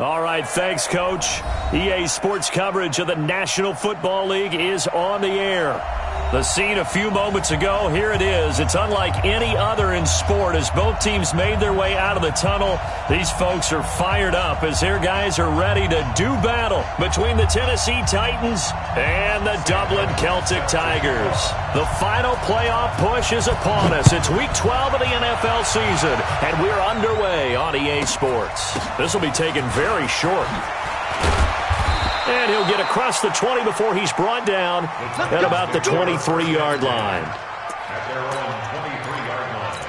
All right, thanks, Coach. EA Sports coverage of the National Football League is on the air. The scene a few moments ago, here it is. It's unlike any other in sport as both teams made their way out of the tunnel. These folks are fired up as their guys are ready to do battle between the Tennessee Titans and the Dublin Celtic Tigers. The final playoff push is upon us. It's Week 12 of the NFL season, and we're underway on EA Sports. This will be taken very short. And he'll get across the 20 before he's brought down at about the 23-yard line. At their own 23-yard line.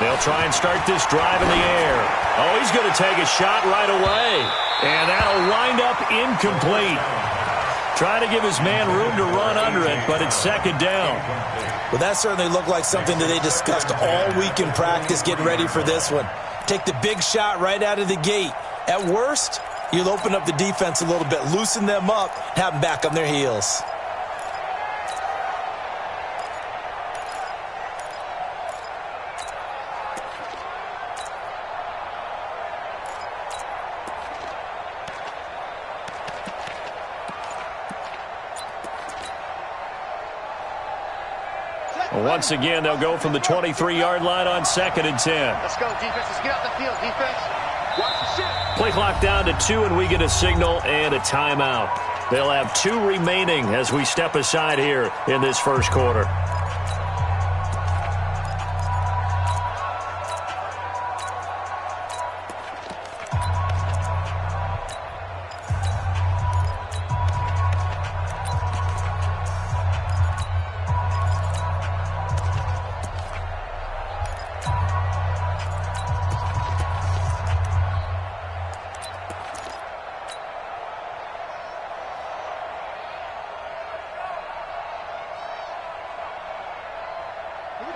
They'll try and start this drive in the air. Oh, he's going to take a shot right away. And that'll wind up incomplete. Trying to give his man room to run under it, but it's second down. Well, that certainly looked like something that they discussed all week in practice getting ready for this one. Take the big shot right out of the gate. At worst, you'll open up the defense a little bit, loosen them up, have them back on their heels. Once again, they'll go from the 23-yard line on 2nd and 10. Let's go, defense. Let's get out the field, defense. Watch the shit. Play clock down to 2, and we get a signal and a timeout. They'll have 2 remaining as we step aside here in this first quarter.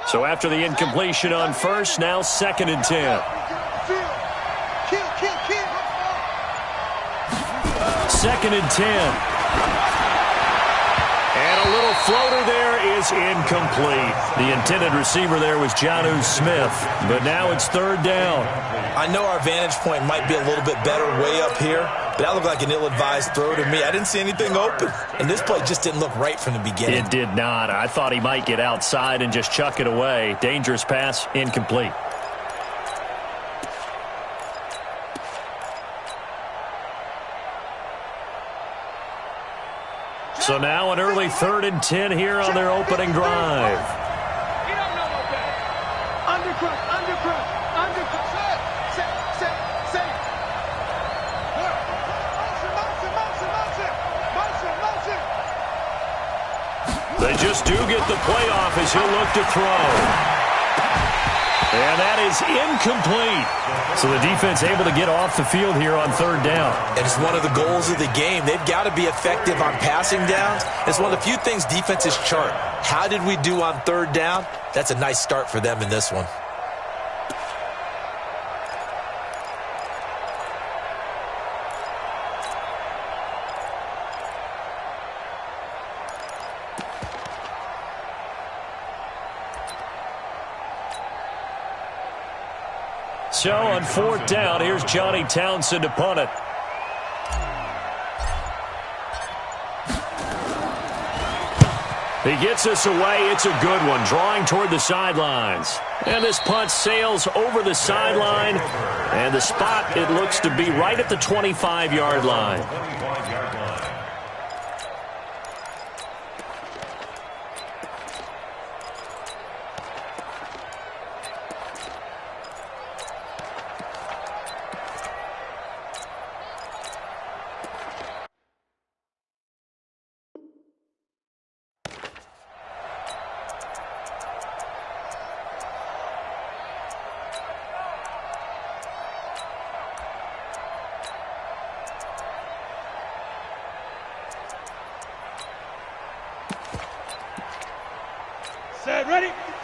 So after the incompletion on first, now 2nd and 10. Second and 10. And a little floater there is incomplete. The intended receiver there was Jonnu Smith, but now it's 3rd down. I know our vantage point might be a little bit better way up here, but that looked like an ill-advised throw to me. I didn't see anything open, and this play just didn't look right from the beginning. It did not. I thought he might get outside and just chuck it away. Dangerous pass, incomplete. So now an early 3rd and 10 here on their opening drive. You don't know no better. Undercut. Set. Motion. They just do get the playoff as he'll look to throw. And that is incomplete. So the defense able to get off the field here on 3rd down. And it's one of the goals of the game. They've got to be effective on passing downs. It's one of the few things defenses chart. How did we do on 3rd down? That's a nice start for them in this one. So on 4th down, here's Johnny Townsend to punt it. He gets us away. It's a good one, drawing toward the sidelines. And this punt sails over the sideline. And the spot, it looks to be right at the 25-yard line.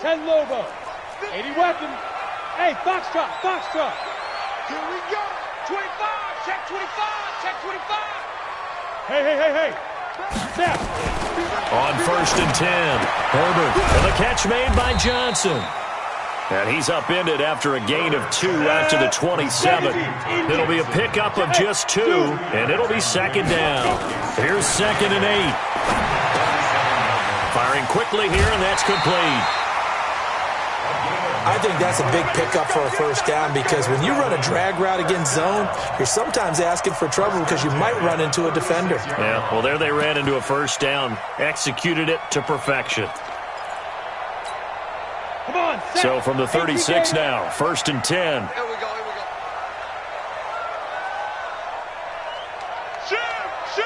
10 Lobo. 80 weapon. Hey, Foxtrot, Foxtrot. Here we go. 25, check 25, check 25. Hey. Snap. On 1st and 10, Herbert, and the catch made by Johnson. And he's upended after a gain of 2 out to the 27. It'll be a pickup of just 2, and it'll be 2nd down. Here's 2nd and 8. Firing quickly here, and that's complete. I think that's a big pickup for a 1st down because when you run a drag route against zone, you're sometimes asking for trouble because you might run into a defender. Yeah, well, there they ran into a 1st down. Executed it to perfection. Come on, set. So from the 36 now, 1st and 10. Here we go. Shoot.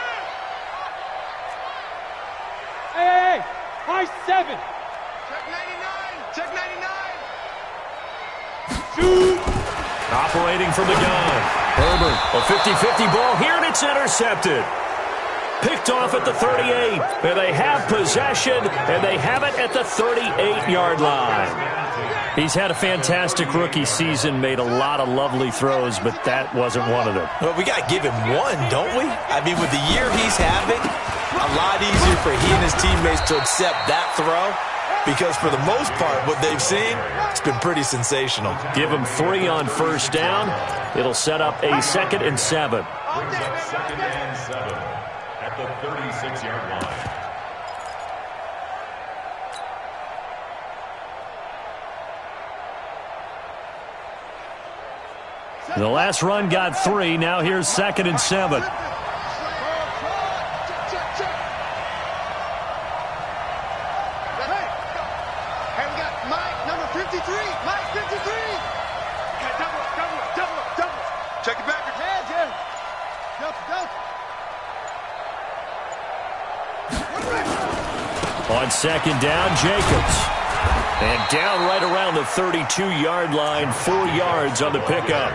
Hey. High 7. Check 99. Shoot. Operating from the gun. Herbert, a 50-50 ball here, and it's intercepted. Picked off at the 38, and they have possession, and they have it at the 38-yard line. He's had a fantastic rookie season, made a lot of lovely throws, but that wasn't one of them. Well, we got to give him one, don't we? I mean, with the year he's having, a lot easier for he and his teammates to accept that throw because for the most part, what they've seen, it's been pretty sensational. Give him 3 on 1st down. It'll set up a 2nd and 7. 2nd and 7 at the 36-yard line. The last run got 3. Now here's 2nd and 7. Hey, we got Mike, number 53. Mike, 53. Okay, double. Check it back. Yeah. Double. On 2nd down, Jacobs. And down right around the 32-yard line, 4 yards on the pickup.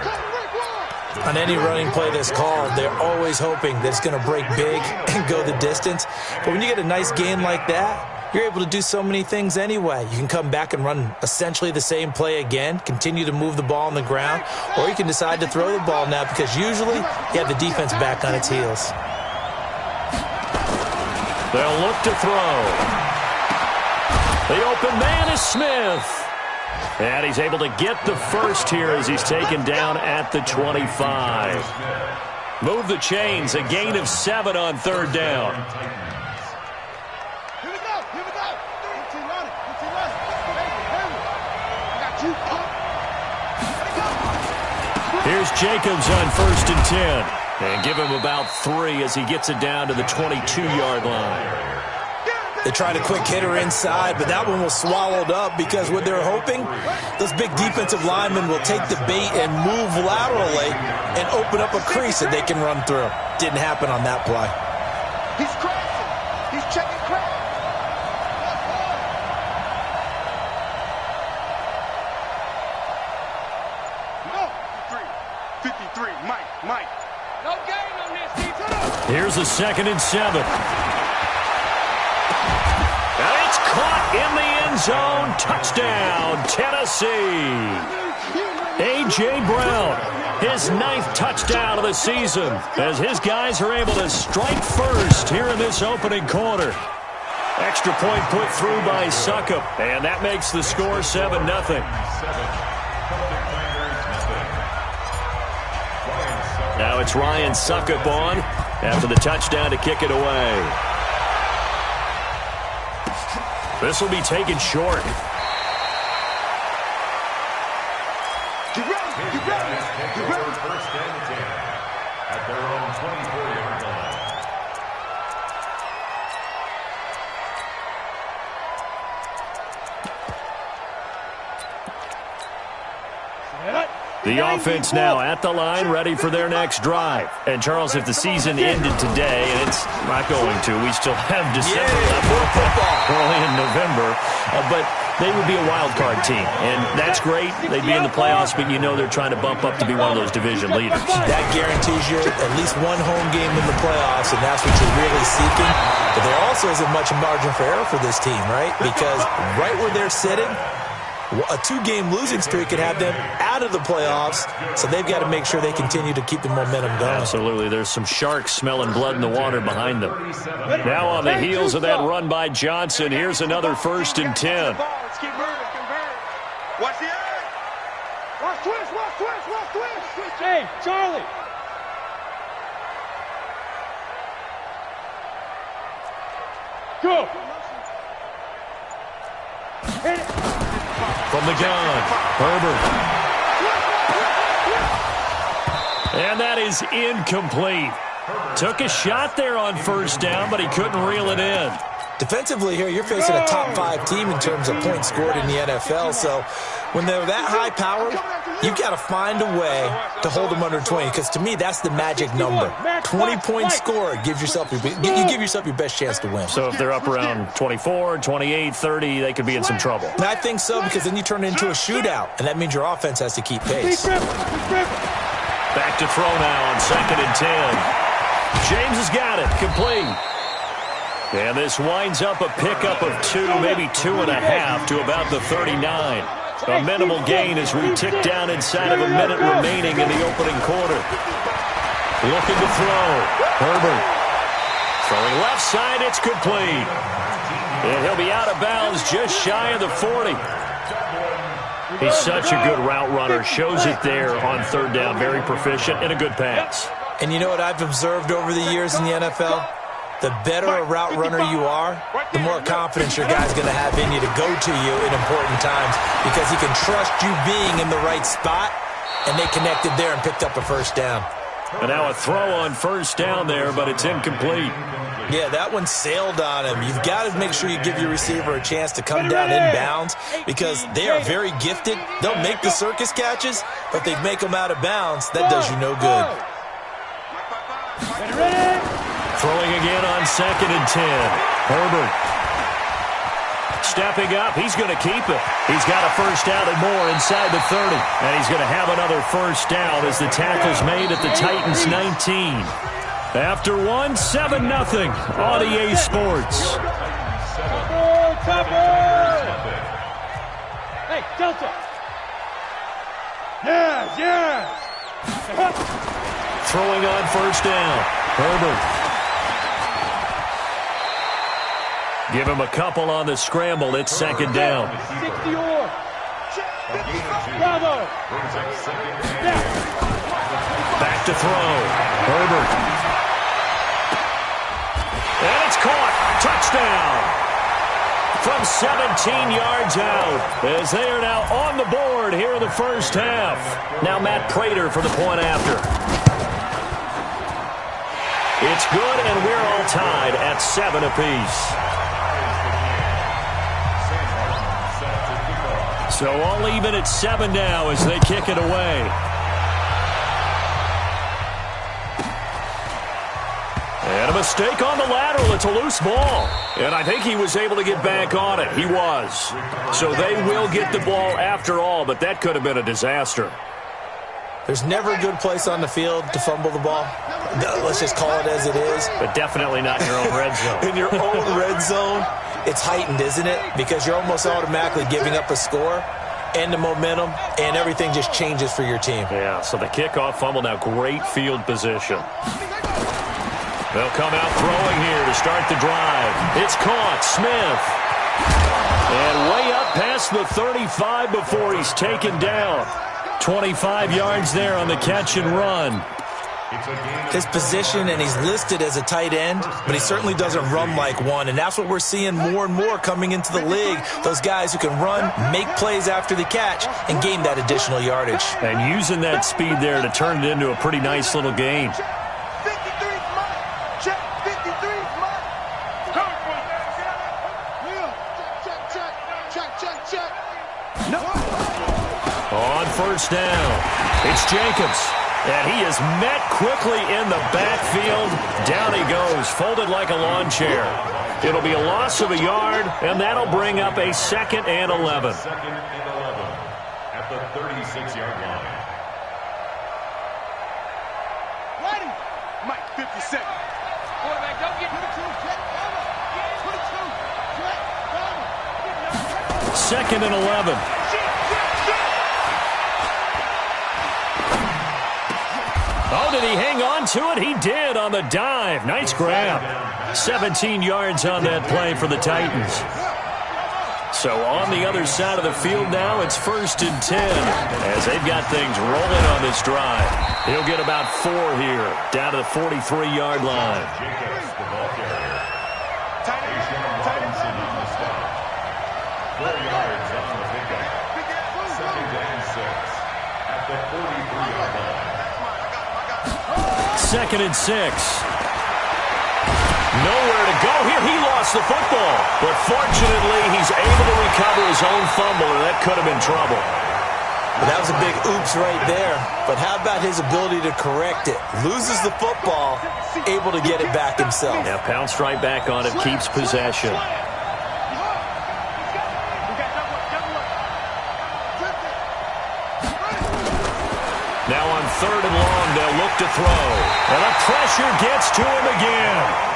On any running play that's called, they're always hoping that it's going to break big and go the distance. But when you get a nice gain like that, you're able to do so many things anyway. You can come back and run essentially the same play again, continue to move the ball on the ground, or you can decide to throw the ball now because usually you have the defense back on its heels. They'll look to throw. The open man is Smith. And he's able to get the first here as he's taken down at the 25. Move the chains, a gain of 7 on 3rd down. Here we go. 15 on it. Got you. Here's Jacobs on 1st and 10. And give him about 3 as he gets it down to the 22-yard line. They tried a quick hitter inside, but that one was swallowed up because what they're hoping, those big defensive linemen will take the bait and move laterally and open up a crease that they can run through. Didn't happen on that play. He's crashing. He's checking crash. No. 53. Mike. No gain on this. Here's a 2nd and 7. And it's caught in the end zone. Touchdown, Tennessee. A.J. Brown, his 9th touchdown of the season as his guys are able to strike first here in this opening quarter. Extra point put through by Succop, and that makes the score 7-0. Now it's Ryan Succop on after the touchdown to kick it away. This will be taken short. Get ready. First and 10 at their own 24-yard line. Set. The offense now at the line, ready for their next drive. And, Charles, if the season ended today, and it's not going to, we still have December left, early in November, but they would be a wild card team. And that's great. They'd be in the playoffs, but you know they're trying to bump up to be one of those division leaders. That guarantees you at least one home game in the playoffs, and that's what you're really seeking. But there also isn't much margin for error for this team, right? Because right where they're sitting, a 2-game losing streak could have them out of the playoffs, so they've got to make sure they continue to keep the momentum going. Absolutely. There's some sharks smelling blood in the water behind them. Now on the heels of that run by Johnson, here's another 1st and 10. Let's keep moving. Watch the eye. Watch twist, watch twist, watch twist. Hey, Charlie. Go. Hit it. From the gun, Herbert. And that is incomplete. Took a shot there on 1st down, but he couldn't reel it in. Defensively here, you're facing a top 5 team in terms of points scored in the NFL. So when they're that high powered, you've got to find a way to hold them under 20. Because to me, that's the magic number. 20-point score gives yourself you give yourself your best chance to win. So if they're up around 24, 28, 30, they could be in some trouble. And I think so, because then you turn it into a shootout, and that means your offense has to keep pace. Back to throw now on 2nd and 10. James has got it, complete. And this winds up a pickup of 2, maybe 2.5 to about the 39. A minimal gain as we tick down inside of a minute remaining in the opening quarter. Looking to throw. Herbert. Throwing left side, it's complete. And he'll be out of bounds just shy of the 40. He's such a good route runner. Shows it there on 3rd down. Very proficient and a good pass. And you know what I've observed over the years in the NFL? The better a route runner you are, the more confidence your guy's going to have in you to go to you in important times, because he can trust you being in the right spot, and they connected there and picked up a 1st down. And now a throw on 1st down there, but it's incomplete. Yeah, that one sailed on him. You've got to make sure you give your receiver a chance to come down inbounds, because they are very gifted. They'll make the circus catches, but they make them out of bounds. That does you no good. Throwing again on 2nd and 10. Herbert. Stepping up. He's going to keep it. He's got a 1st down and more inside the 30. And he's going to have another 1st down as the tackle's made at the Titans' 19. After 7-0 on EA Sports. Hey, Delta. Yes. Throwing on 1st down. Herbert. Give him a couple on the scramble. It's 2nd down. 60 or. Bravo. Back to throw. Herbert. And it's caught. Touchdown. From 17 yards out, as they are now on the board here in the 1st half. Now Matt Prater for the point after. It's good, and we're all tied at 7 apiece. So all even at 7 now as they kick it away. And a mistake on the lateral. It's a loose ball. And I think he was able to get back on it. He was. So they will get the ball after all, but that could have been a disaster. There's never a good place on the field to fumble the ball. Let's just call it as it is. But definitely not in your own red zone. In your own red zone, it's heightened, isn't it? Because you're almost automatically giving up a score and the momentum, and everything just changes for your team. Yeah, so the kickoff fumble now, great field position. They'll come out throwing here to start the drive. It's caught. Smith. And way up past the 35 before he's taken down. 25 yards there on the catch and run. His position, and he's listed as a tight end, but he certainly doesn't run like one, and that's what we're seeing more and more coming into the league. Those guys who can run, make plays after the catch, and gain that additional yardage. And using that speed there to turn it into a pretty nice little game. 53's mine. Check. 53's mine. Check. No. On first down. It's Jacobs. And he is met quickly in the backfield. Down he goes, folded like a lawn chair. It'll be a loss of a yard, and that'll bring up a 2nd and 11. Second and 11 at the 36-yard line. Ready? Mike, 57. Quarterback, don't get 22. Jet, 22. Jet, 2nd and 11. Oh, did he hang on to it? He did on the dive. Nice grab. 17 yards on that play for the Titans. So on the other side of the field now, it's 1st and 10 as they've got things rolling on this drive. He'll get about 4 here, down to the 43-yard line. Jacobs, the ball carrier. Robinson on the stop. 4 yards on the pickup. 2nd and 6 at the 43-yard line. 2nd and 6. Nowhere to go here. He lost the football. But fortunately, he's able to recover his own fumble, and that could have been trouble. But that was a big oops right there. But how about his ability to correct it? Loses the football, able to get it back himself. Yeah, pounced right back on it, keeps possession. Now on 3rd and long, they'll look to throw. And the pressure gets to him again.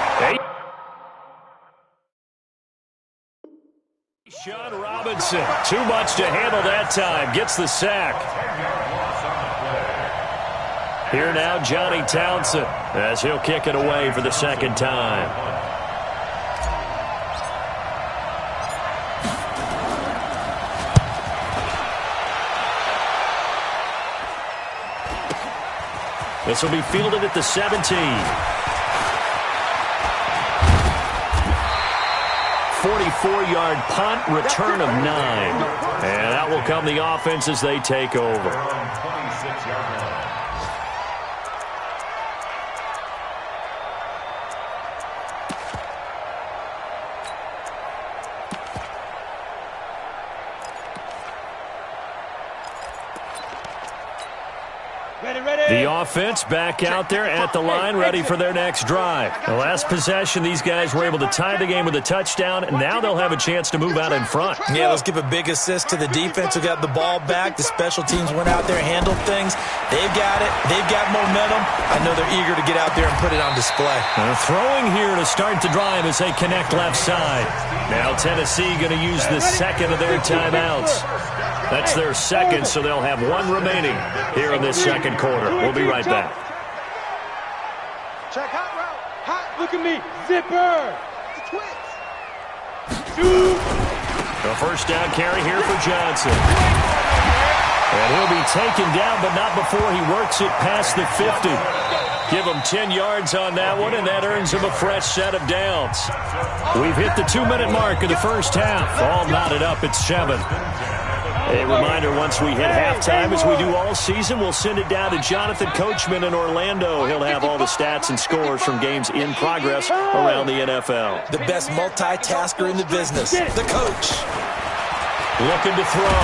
Sean Robinson, too much to handle that time, gets the sack. Here now, Johnny Townsend, as he'll kick it away for the 2nd time. This will be fielded at the 17. 44-yard punt, return of 9. And that will come the offense as they take over. 26-yard line. The offense back out there at the line, ready for their next drive. The last possession, these guys were able to tie the game with a touchdown, and now they'll have a chance to move out in front. Yeah, let's give a big assist to the defense who got the ball back. The special teams went out there, handled things. They've got it. They've got momentum. I know they're eager to get out there and put it on display. Throwing here to start the drive as they connect left side. Now Tennessee going to use the 2nd of their timeouts. That's their 2nd, so they'll have 1 remaining here in this 2nd quarter. We'll be right back. Check hot route. Hot. Look at me. Zipper. The twins. Shoot. The first down carry here for Johnson. And he'll be taken down, but not before he works it past the 50. Give him 10 yards on that one, and that earns him a fresh set of downs. We've hit the 2-minute mark of the first half. All knotted up at 7. A reminder, once we hit halftime, as we do all season, we'll send it down to Jonathan Coachman in Orlando. He'll have all the stats and scores from games in progress around the NFL. The best multitasker in the business, the coach. Looking to throw.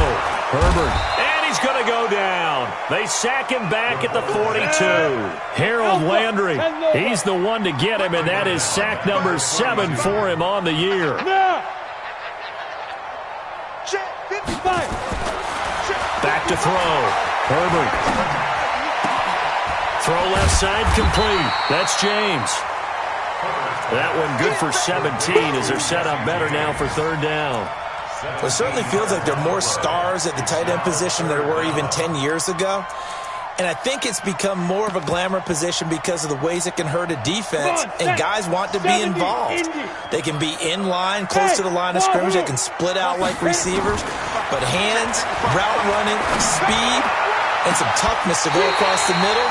Herbert. And he's going to go down. They sack him back at the 42. Harold Landry. He's the one to get him, and that is sack number 7 for him on the year. Back to throw. Herbert. Throw left side complete. That's James. That one good for 17 as they're set up better now for 3rd down. Well, it certainly feels like there are more stars at the tight end position than there were even 10 years ago. And I think it's become more of a glamour position because of the ways it can hurt a defense, and guys want to be involved. They can be in line, close to the line of scrimmage. They can split out like receivers. But hands, route running, speed, and some toughness to go across the middle,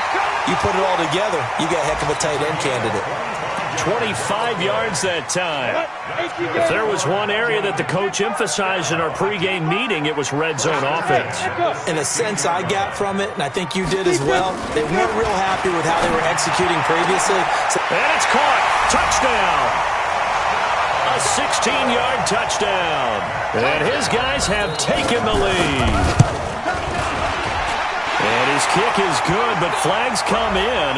you put it all together, you got a heck of a tight end candidate. 25 yards that time. If there was one area that the coach emphasized in our pregame meeting, it was red zone offense. In a sense I got from it, and I think you did as well, they weren't real happy with how they were executing previously. And it's caught. Touchdown. A 16-yard touchdown. And his guys have taken the lead. His kick is good, but flags come in.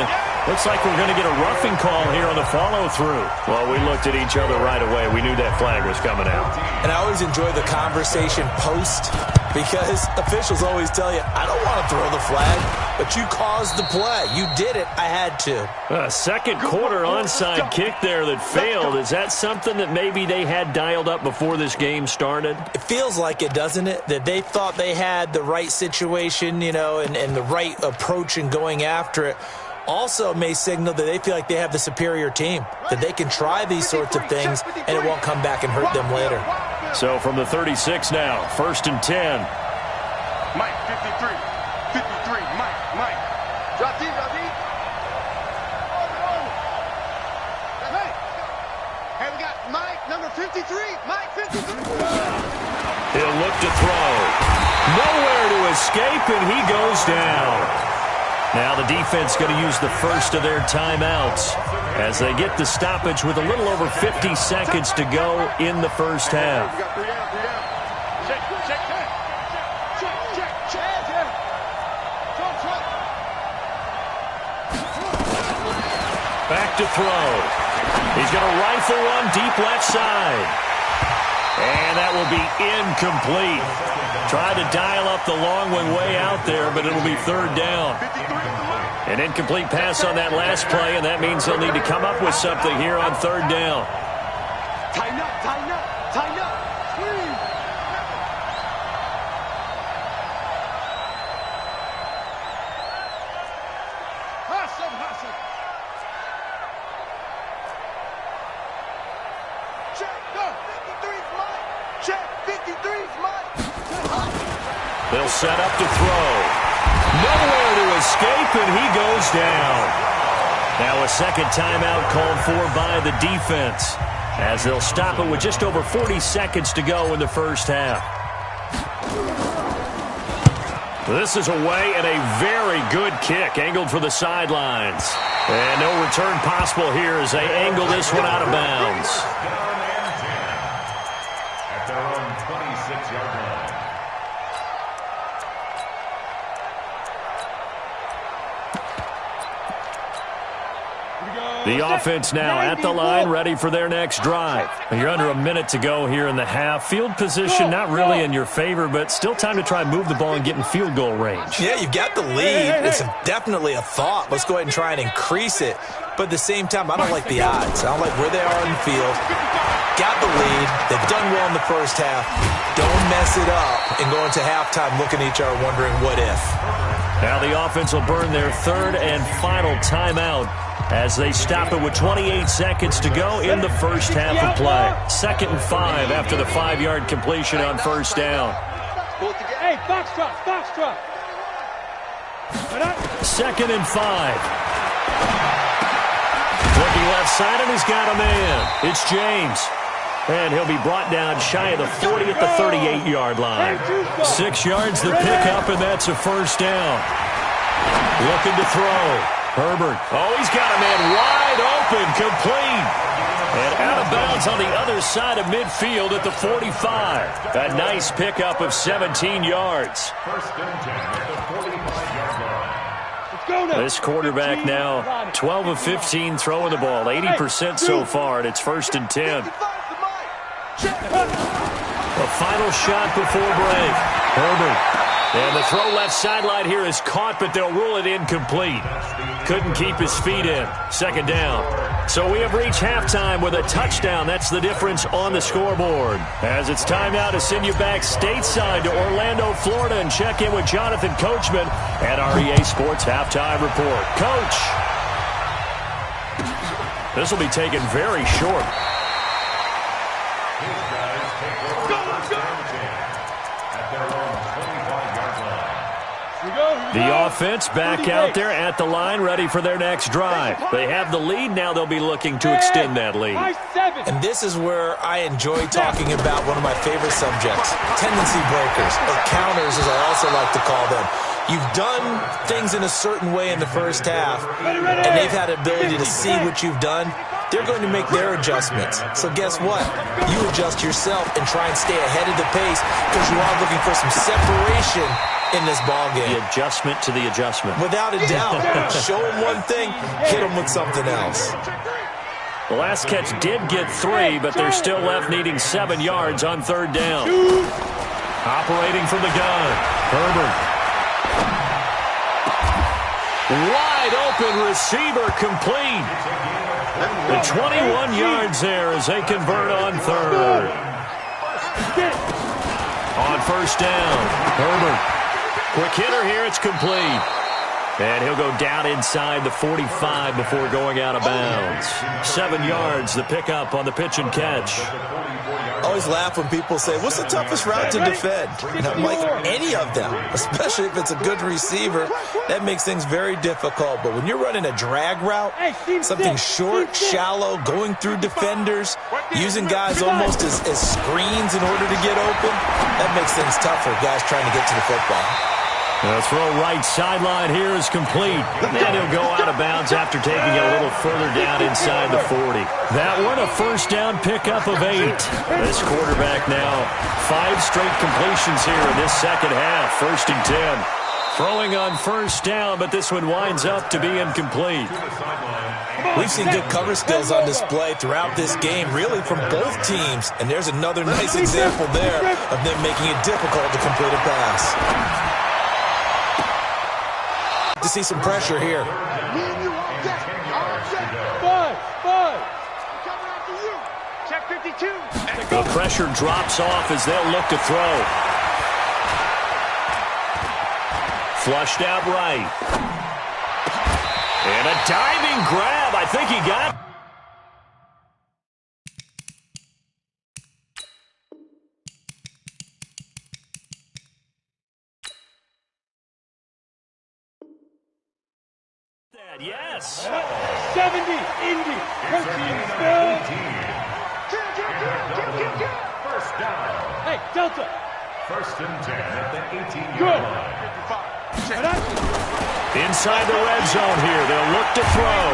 Looks like we're going to get a roughing call here on the follow-through. Well, we looked at each other right away. We knew that flag was coming out. And I always enjoy the conversation post because officials always tell you, I don't want to throw the flag, but you caused the play. You did it. I had to. A second quarter onside kick there that failed. Is that something that maybe they had dialed up before this game started? It feels like it, doesn't it? That they thought they had the right situation, you know, and the right approach in going after it. Also may signal that they feel like they have the superior team, that they can try these sorts of things and it won't come back and hurt them later. So from the 36 now, 1st and 10. Mike, 53, Mike. Drop D. Hey, we got Mike, number 53, Mike, 53. He'll look to throw. Nowhere to escape, and he goes down. Now the defense going to use the first of their timeouts as they get the stoppage with a little over 50 seconds to go in the first half. Back to throw. He's going to rifle one deep left side. And that will be incomplete. Tried to dial up the long one way out there, but it'll be 3rd down. An incomplete pass on that last play, and that means they'll need to come up with something here on 3rd down. Tighten up. Hustle. Check, go. 53's Mike. Check, 53's Mike. They'll set up to throw. Nowhere to escape, and he goes down. Now a second timeout called for by the defense as they'll stop it with just over 40 seconds to go in the first half. This is away and a very good kick angled for the sidelines. And no return possible here as they angle this one out of bounds. At their own 26-yard line. The offense now at the line, ready for their next drive. You're under a minute to go here in the half. Field position not really in your favor, but still time to try and move the ball and get in field goal range. Yeah, you've got the lead. It's definitely a thought. Let's go ahead and try and increase it. But at the same time, I don't like the odds. I don't like where they are in the field. Got the lead. They've done well in the first half. Don't mess it up and go into halftime looking at each other wondering what if. Now the offense will burn their 3rd and final timeout as they stop it with 28 seconds to go in the first half of play. 2nd and 5 after the 5-yard completion on 1st down. Hey, foxtrot. 2nd and 5. Looking left side, and he's got a man. It's James. And he'll be brought down shy of the 40 at the 38-yard line. 6 yards the pickup, and that's a 1st down. Looking to throw. Herbert. Oh, he's got a man wide open, complete. And out of bounds on the other side of midfield at the 45. A nice pickup of 17 yards. 1st and 10 at the 45-yard line. Let's go now. This quarterback now 12 of 15 throwing the ball, 80% so far, and it's 1st and 10. The final shot before break. Herbert. And the throw left sideline here is caught, but they'll rule it incomplete. Couldn't keep his feet in. 2nd down. So we have reached halftime with a touchdown. That's the difference on the scoreboard. As it's time now to send you back stateside to Orlando, Florida, and check in with Jonathan Coachman at our EA Sports Halftime Report. Coach. This will be taken very short. The offense back out there at the line, ready for their next drive. They have the lead. Now they'll be looking to extend that lead. And this is where I enjoy talking about one of my favorite subjects, tendency breakers, or counters as I also like to call them. You've done things in a certain way in the first half, and they've had the ability to see what you've done they're going to make their adjustments. So guess what? You adjust yourself and try and stay ahead of the pace because you are looking for some separation in this ball game. The adjustment to the adjustment. Without a doubt. Show them one thing, hit them with something else. The last catch did get 3, but they're still left needing 7 yards on 3rd down. Operating from the gun, Herbert. Wide open receiver complete. The 21 yards there as they convert on 3rd. On 1st down, Herbert. Quick hitter here, it's complete. And he'll go down inside the 45 before going out of bounds. 7 yards, the pickup on the pitch and catch. I always laugh when people say, what's the toughest route to defend? And I'm like, any of them, especially if it's a good receiver. That makes things very difficult. But when you're running a drag route, something short, shallow, going through defenders, using guys almost as screens in order to get open, that makes things tough for guys trying to get to the football. The throw right sideline here is complete. And he'll go out of bounds after taking it a little further down inside the 40. That one a 1st down pickup of 8. This quarterback now 5 straight completions here in this 2nd half. 1st and 10. Throwing on 1st down, but this one winds up to be incomplete. We've seen good cover skills on display throughout this game, really from both teams. And there's another nice example there of them making it difficult to complete a pass. To see some pressure here. Check 52. The pressure drops off as they'll look to throw. Flushed out right. And a diving grab. I think he got it. Yes. 70, Indy, 13, still. 1st down. Hey, Delta. 1st and 10 at the 18-yard line. Inside the red zone here. They'll look to throw.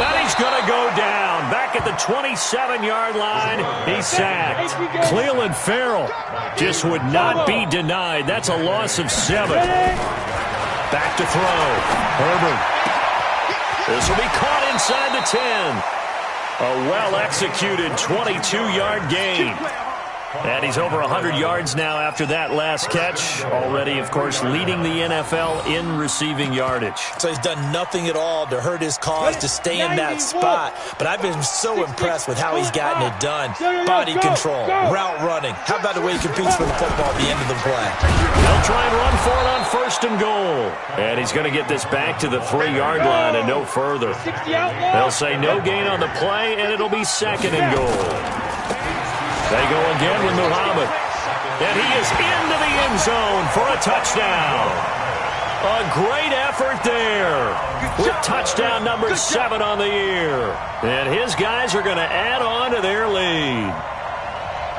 And he's going to go down. Back at the 27-yard line. He's sacked. Cleveland Farrell just would not be denied. That's a loss of 7. Back to throw. Herbert. This will be caught inside the 10. A well-executed 22-yard gain. And he's over 100 yards now after that last catch. Already, of course, leading the NFL in receiving yardage. So he's done nothing at all to hurt his cause, to stay in that spot. But I've been so impressed with how he's gotten it done. Body control, route running. How about the way he competes for the football at the end of the play? They'll try and run for it on 1st and goal. And he's going to get this back to the 3-yard line and no further. They'll say no gain on the play, and it'll be 2nd and goal. They go again with Muhammad. And he is into the end zone for a touchdown. A great effort there with touchdown number 7 on the year. And his guys are going to add on to their lead.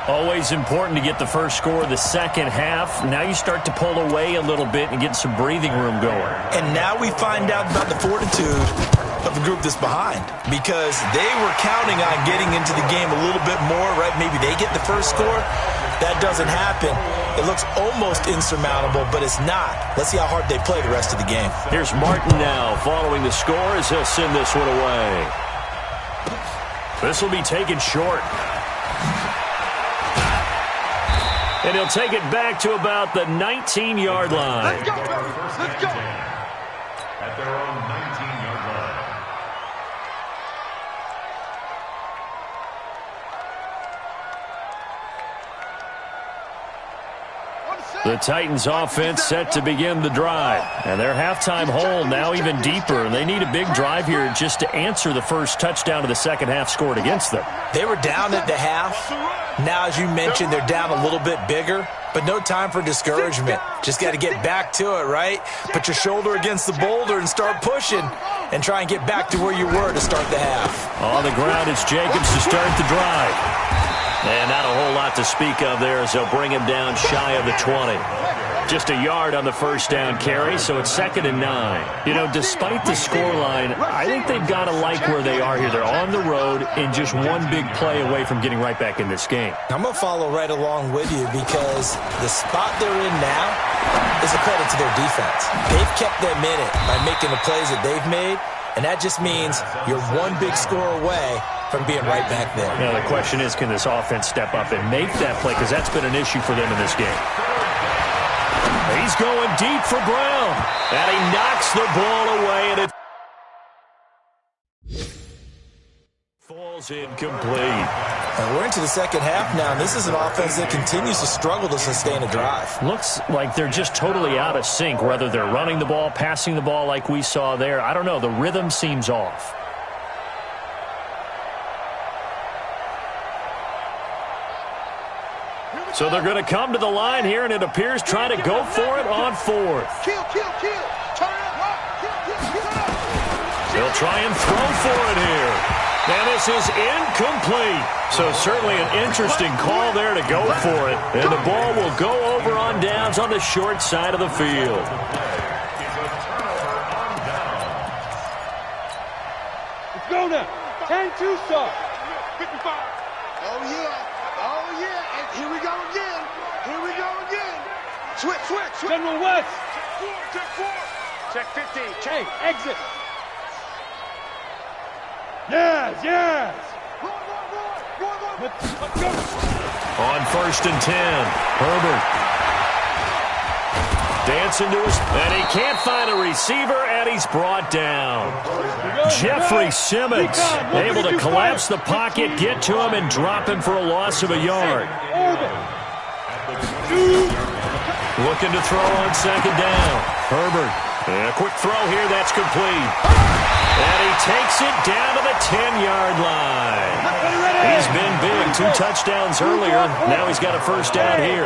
Always important to get the first score of the 2nd half. Now you start to pull away a little bit and get some breathing room going. And now we find out about the fortitude of the group that's behind, because they were counting on getting into the game a little bit more, right? Maybe they get the first score. That doesn't happen. It looks almost insurmountable, but it's not. Let's see how hard they play the rest of the game. Here's Martin now following the score as he'll send this one away. This will be taken short. And he'll take it back to about the 19-yard line. Let's go, let's go. At their own 19-yard line. The Titans offense set to begin the drive. And their halftime hole now even deeper. And they need a big drive here just to answer the first touchdown of the 2nd half scored against them. They were down at the half. Now, as you mentioned, they're down a little bit bigger. But no time for discouragement. Just got to get back to it, right? Put your shoulder against the boulder and start pushing. And try and get back to where you were to start the half. On the ground, it's Jacobs to start the drive. And not a whole lot to speak of there as they'll bring him down shy of the 20. Just a yard on the first down carry, so it's 2nd and 9. You know, despite the scoreline, I think they've got to like where they are here. They're on the road and just one big play away from getting right back in this game. I'm going to follow right along with you because the spot they're in now is a credit to their defense. They've kept them in it by making the plays that they've made, and that just means you're one big score away from being right back there. Now, the question is, can this offense step up and make that play? Because that's been an issue for them in this game. He's going deep for Brown. And he knocks the ball away, and it falls incomplete. And we're into the second half now, and this is an offense that continues to struggle to sustain a drive. Looks like they're just totally out of sync, whether they're running the ball, passing the ball like we saw there. I don't know. The rhythm seems off. So they're going to come to the line here, and it appears trying to go for it on 4th. Kill. Turn it up. Kill. They'll try and throw for it here. And this is incomplete. So certainly an interesting call there to go for it. And the ball will go over on downs on the short side of the field. Let's go now. 10-2 start. 55. Oh, yeah. And here we go again. Switch. General West. Check 4. Check 15. Hey, exit. Yes. Let's go. On 1st and 10, Herbert dancing to his, and he can't find a receiver, and he's brought down. Jeffrey Simmons able to collapse the pocket, get to him, and drop him for a loss of a yard. Looking to throw on 2nd down. Herbert, and a quick throw here, that's complete. And he takes it down to the 10-yard line. He's been big, 2 touchdowns earlier. Now he's got a first down here.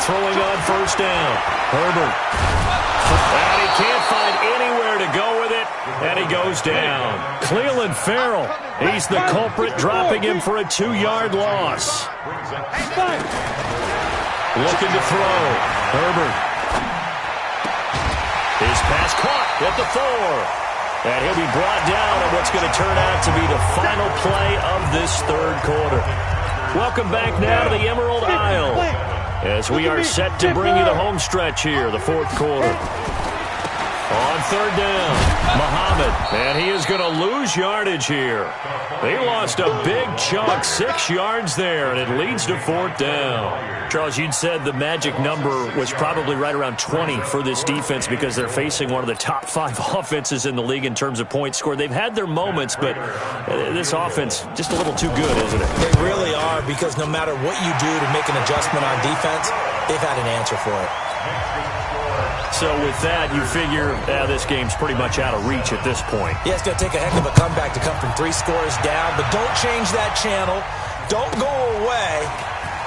Throwing on 1st down. Herbert. And he can't find anywhere to go with it, and he goes down. Cleveland Farrell, he's the culprit, dropping him for a 2-yard loss. Looking to throw. Herbert. His pass caught at the 4. And he'll be brought down on what's going to turn out to be the final play of this 3rd quarter. Welcome back now to the Emerald Isle as we are set to bring you the home stretch here, the 4th quarter. On 3rd down, Muhammad, and he is going to lose yardage here. They lost a big chunk, 6 yards there, and it leads to 4th down. Charles, you'd said the magic number was probably right around 20 for this defense because they're facing one of the top 5 offenses in the league in terms of points scored. They've had their moments, but this offense just a little too good, isn't it? They really are, because no matter what you do to make an adjustment on defense, they've had an answer for it. So with that, you figure this game's pretty much out of reach at this point. Yeah, it's going to take a heck of a comeback to come from 3 scores down, but don't change that channel. Don't go away.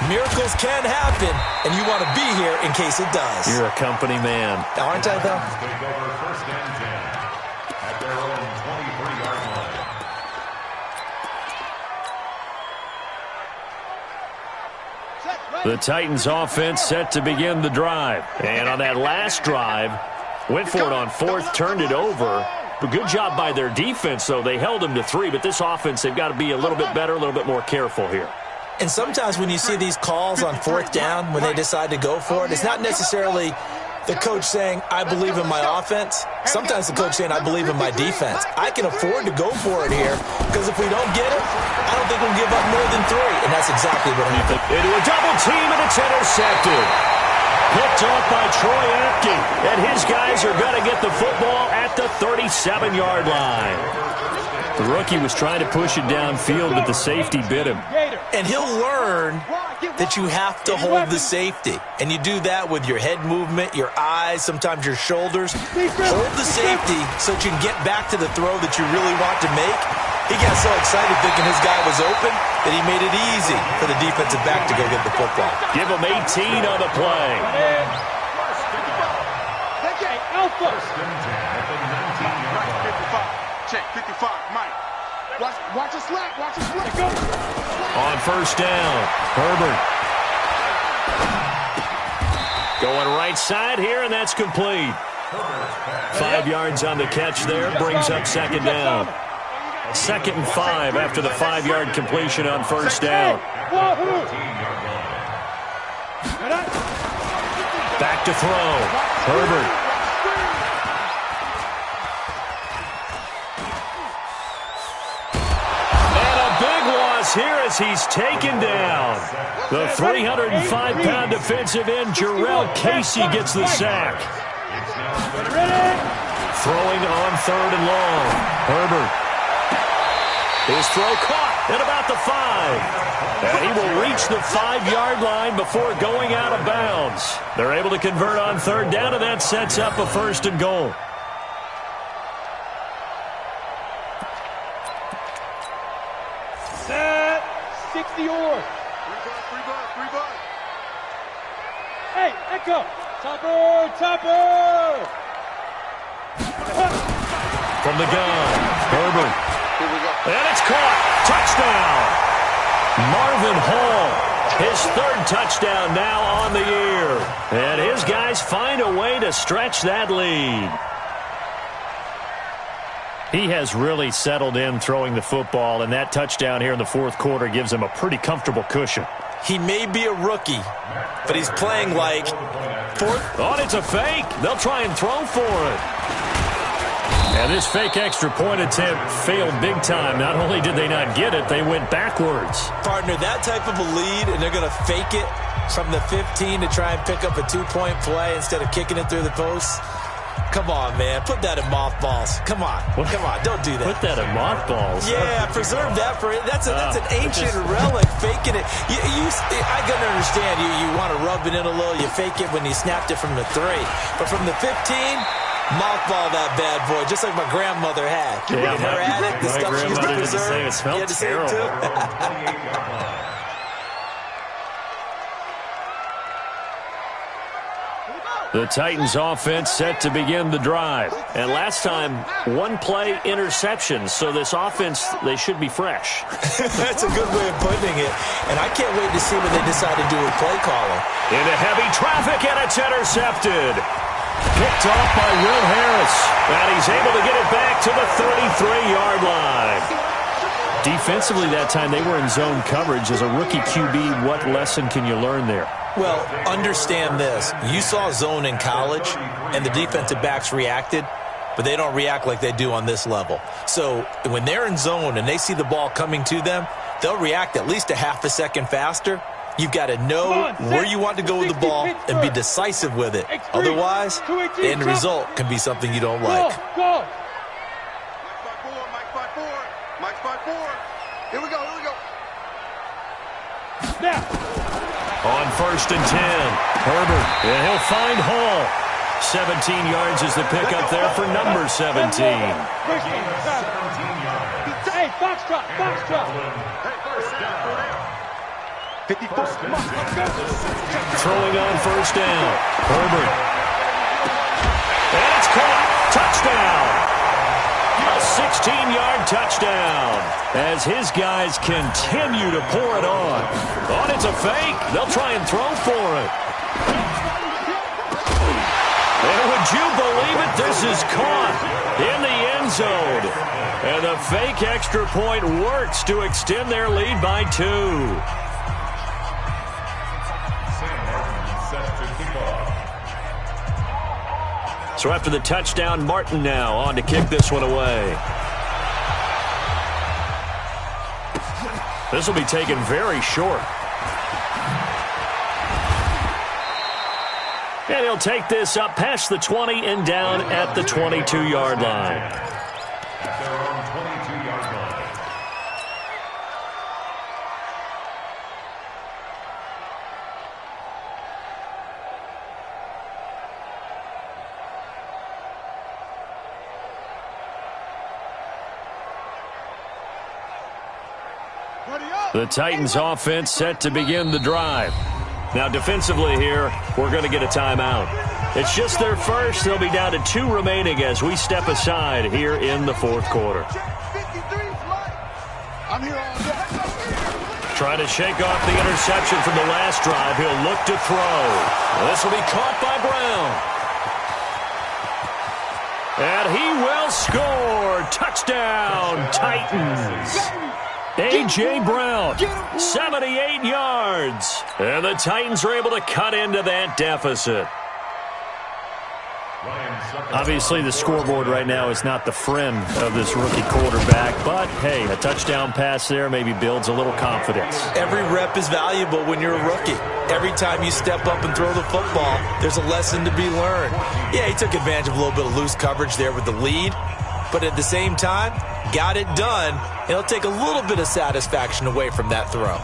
Miracles can happen, and you want to be here in case it does. You're a company man. Aren't I, though? Take over 1st and 10 at their own 23-yard line. The Titans offense set to begin the drive. And on that last drive, went for it on 4th, turned it over. But good job by their defense, though. They held them to 3, but this offense, they've got to be a little bit better, a little bit more careful here. And sometimes when you see these calls on 4th down, when they decide to go for it, it's not necessarily the coach saying, I believe in my offense. Sometimes the coach saying, I believe in my defense. I can afford to go for it here, because if we don't get it, I don't think we'll give up more than 3. And that's exactly what happened. Into a double team, and it's intercepted. Picked off by Troy Apke, and his guys are going to get the football at the 37-yard line. The rookie was trying to push it downfield, but the safety bit him. And he'll learn that you have to hold the safety. And you do that with your head movement, your eyes, sometimes your shoulders. Hold the safety so that you can get back to the throw that you really want to make. He got so excited thinking his guy was open that he made it easy for the defensive back to go get the football. Give him 18 on the play. Alpha. Check 55, Mike. Watch the slack. Watch the slack. Go. On first down, Herbert. Going right side here, and that's complete. 5 yards on the catch there, brings up second down. 2nd and 5 after the 5-yard completion on first down. Back to throw. Herbert. And a big loss here as he's taken down. The 305-pound defensive end, Jarrell Casey, gets the sack. Throwing on 3rd and long. Herbert. His throw caught at about the 5. And he will reach the 5-yard line before going out of bounds. They're able to convert on 3rd down, and that sets up a 1st and goal. Set. 60 yours. 3 bucks. Hey, Echo. Topper. From the gun, Herbert. And it's caught. Touchdown. Marvin Hall, his 3rd touchdown now on the year. And his guys find a way to stretch that lead. He has really settled in throwing the football, and that touchdown here in the 4th quarter gives him a pretty comfortable cushion. He may be a rookie, but he's playing like 4th. Oh, it's a fake. They'll try and throw for it. And this fake extra point attempt failed big time. Not only did they not get it, they went backwards. Partner, that type of a lead, and they're going to fake it from the 15 to try and pick up a 2-point play instead of kicking it through the posts. Come on, man. Put that in mothballs. Come on. Come on. Don't do that. Put that in mothballs. Yeah, preserve that for it. That's an ancient relic, faking it. I can understand you want to rub it in a little. You fake it when you snapped it from the 3. But from the 15, mothball that bad boy, just like my grandmother had. Yeah, in her attic, the stuff she used to preserve. It smelled terrible. The Titans offense set to begin the drive. And last time, 1-play interception. So this offense, they should be fresh. That's a good way of putting it. And I can't wait to see what they decide to do with play calling. Into heavy traffic, and it's intercepted. Picked off by Will Harris. And he's able to get it back to the 33-yard line. Defensively that time, they were in zone coverage. As a rookie QB, what lesson can you learn there? Well, understand this. You saw zone in college, and the defensive backs reacted, but they don't react like they do on this level. So when they're in zone and they see the ball coming to them, they'll react at least a half a second faster. You've got to know where you want to go with the ball and be decisive with it. Otherwise, the end result can be something you don't like. Go. Mike's 5-4. Here we go. Now. On 1st and 10, Herbert, and he'll find Hall. 17 yards is the pickup there for number 17. Hey, foxtrot. Hey, first down. 54. Throwing on 1st down, Herbert. And it's caught. Touchdown. A 16-yard touchdown as his guys continue to pour it on. Oh, it's a fake. They'll try and throw for it. And would you believe it? This is caught in the end zone. And the fake extra point works to extend their lead by 2. So after the touchdown, Martin now on to kick this one away. This will be taken very short. And he'll take this up past the 20 and down at the 22-yard line. At their own 22-yard line. The Titans offense set to begin the drive. Now defensively here, we're going to get a timeout. It's just their first. They'll be down to 2 remaining as we step aside here in the 4th quarter. Trying to shake off the interception from the last drive. He'll look to throw. This will be caught by Brown. And he will score. Touchdown, Titans. A.J. Brown, 78 yards. And the Titans are able to cut into that deficit. Obviously, the scoreboard right now is not the friend of this rookie quarterback. But, hey, a touchdown pass there maybe builds a little confidence. Every rep is valuable when you're a rookie. Every time you step up and throw the football, there's a lesson to be learned. Yeah, he took advantage of a little bit of loose coverage there with the lead. But at the same time, got it done. It'll take a little bit of satisfaction away from that throw.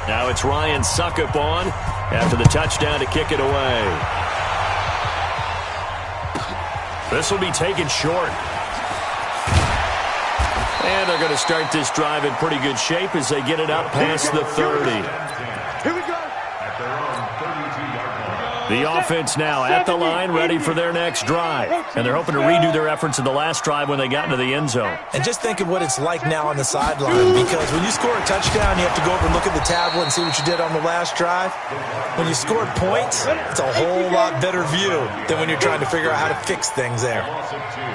Now it's Ryan Suckup on after the touchdown to kick it away. This will be taken short. And they're going to start this drive in pretty good shape as they get it up past the 30. Here we go. The offense now at the line, ready for their next drive. And they're hoping to redo their efforts in the last drive when they got into the end zone. And just think of what it's like now on the sideline, because when you score a touchdown, you have to go over and look at the tablet and see what you did on the last drive. When you scored points, it's a whole lot better view than when you're trying to figure out how to fix things there.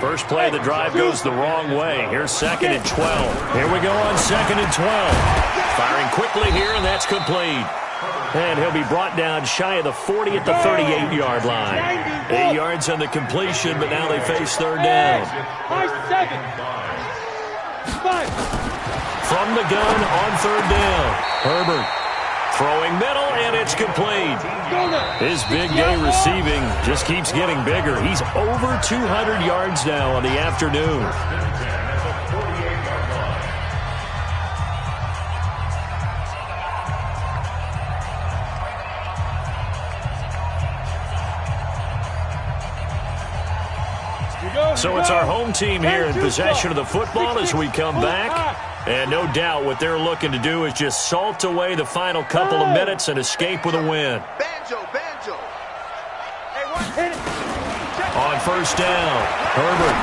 First play of the drive goes the wrong way. Here's 2nd and 12. Here we go on 2nd and 12. Firing quickly here, and that's complete. And he'll be brought down shy of the 40 at the 38-yard line. 8 yards on the completion, but now they face third down. From the gun on third down. Herbert throwing middle, and it's complete. His big day receiving just keeps getting bigger. He's over 200 yards now on the afternoon. So it's our home team here in possession of the football as we come back. And no doubt what they're looking to do is just salt away the final couple of minutes and escape with a win. Banjo. On first down, Herbert.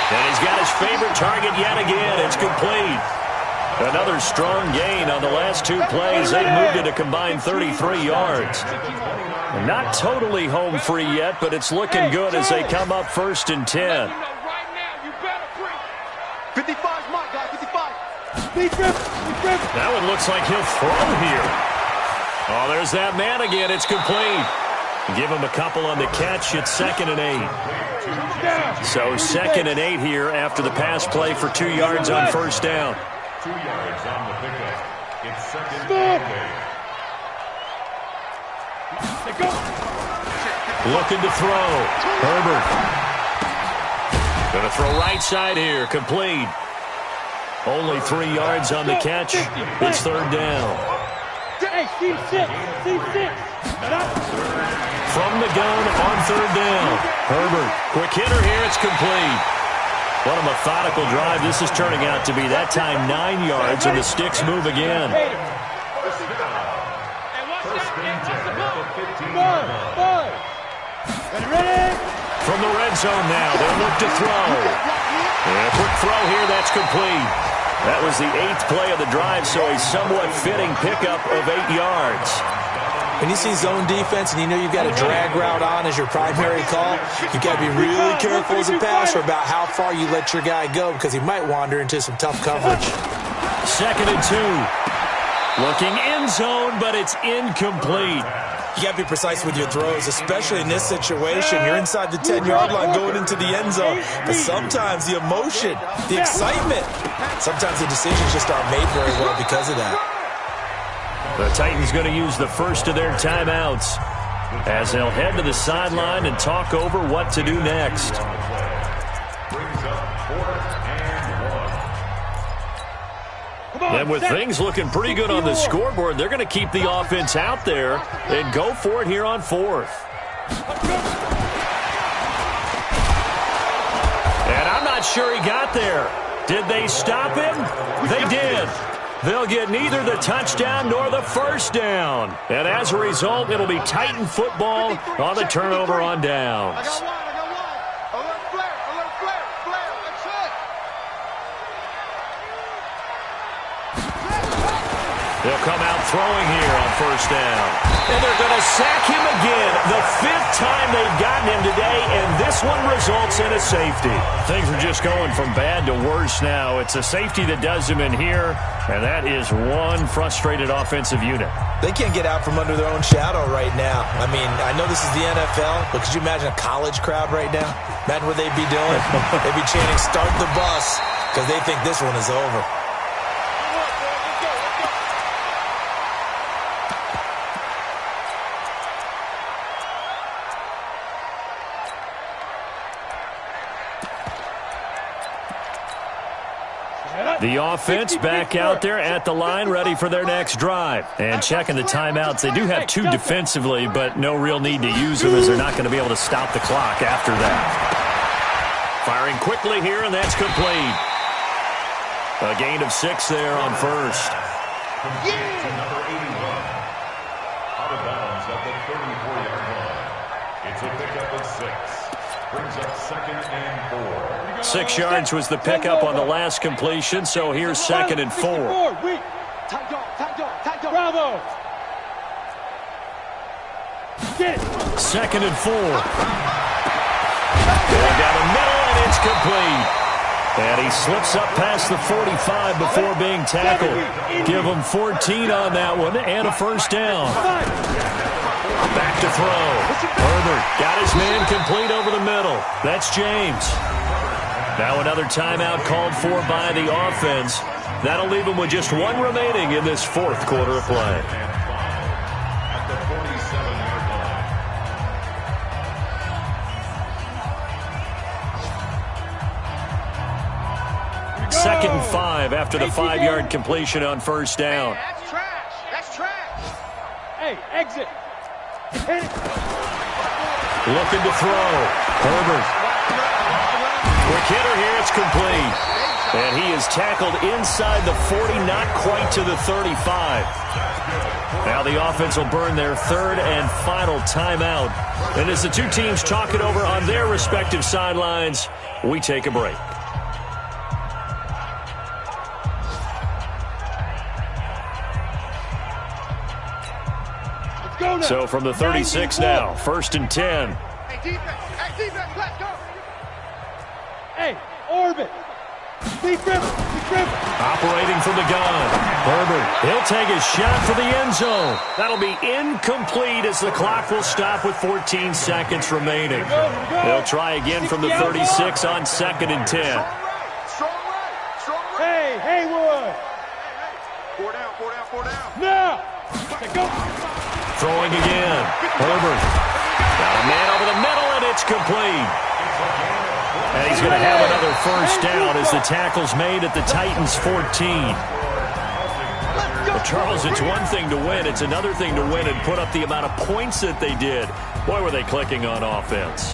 And he's got his favorite target yet again. It's complete. Another strong gain on the last two plays. They've moved it a combined 33 yards. Not totally home free yet, but it's looking good as they come up 1st and 10. 55's my guy, 55. That one looks like he'll throw here. Oh, there's that man again. It's complete. Give him a couple on the catch. It's 2nd and 8. So 2nd and 8 here after the pass play for 2 yards on first down. 2 yards on the pickup. It's 2nd and 8. Looking to throw. Herbert. Going to throw right side here. Complete. Only 3 yards on the catch. It's third down. Hey, team 6. From the gun on third down. Herbert. Quick hitter here. It's complete. What a methodical drive this is turning out to be. That time 9 yards, and the sticks move again. From the red zone now, they'll look to throw. And a quick throw here, that's complete. That was the 8th play of the drive, so a somewhat fitting pickup of 8 yards. When you see zone defense and you know you've got a drag route on as your primary call, you've got to be really careful as a passer about how far you let your guy go because he might wander into some tough coverage. 2nd and 2. Looking end zone, but it's incomplete. You got to be precise with your throws, especially in this situation. You're inside the 10-yard line going into the end zone. But sometimes the emotion, the excitement, sometimes the decisions just aren't made very well because of that. The Titans going to use the first of their timeouts as they'll head to the sideline and talk over what to do next. And with things looking pretty good on the scoreboard, they're going to keep the offense out there and go for it here on 4th. And I'm not sure he got there. Did they stop him? They did. They'll get neither the touchdown nor the first down. And as a result, it'll be Titan football on the turnover on downs. I got one. Alert Blair. Alert Blair. Blair, that's it. They'll come out throwing here on first down. And they're going to sack him again. The 5th time they've gotten him today, and this one results in a safety. Things are just going from bad to worse now. It's a safety that does him in here, and that is one frustrated offensive unit. They can't get out from under their own shadow right now. I mean, I know this is the NFL, but could you imagine a college crowd right now? Imagine what they'd be doing. They'd be chanting, "Start the bus," because they think this one is over. The offense back out there at the line, ready for their next drive. And checking the timeouts. They do have 2 defensively, but no real need to use them as they're not going to be able to stop the clock after that. Firing quickly here, and that's complete. A gain of 6 there on first. To number 81. Out of bounds at the 34-yard line. It's a pickup of 6. Brings up 2nd and 4. 6 yards was the pickup on the last completion, so here's 2nd and 4. Bravo. Get it. 2nd and 4. Going down the middle, and it's complete. And he slips up past the 45 before being tackled. Give him 14 on that one and a first down. Back to throw. Herbert got his man complete over the middle. That's James. Now another timeout called for by the offense. That'll leave him with just 1 remaining in this 4th quarter of play. At the 47-yard line. 2nd and 5 after the 5-yard completion on first down. Hey, that's trash. That's trash. Hey, exit. Hit it. Looking to throw. Herbert. Quick hitter here, it's complete. And he is tackled inside the 40, not quite to the 35. Now the offense will burn their 3rd and final timeout. And as the 2 teams talk it over on their respective sidelines, we take a break. Let's go now. So from the 36 now, 1st and 10. Hey, defense, let's go. Hey, orbit. Deep river. Operating from the gun. Herbert, he'll take his shot for the end zone. That'll be incomplete as the clock will stop with 14 seconds remaining. They'll try again from the 36 on 2nd and 10. Strong right. Hey, Haywood. Four down. Now. Go. Throwing again. Herbert. Got a man over the middle, and it's complete. And he's going to have another first down as the tackle's made at the Titans' 14. Well, Charles, it's one thing to win. It's another thing to win and put up the amount of points that they did. Boy, were they clicking on offense.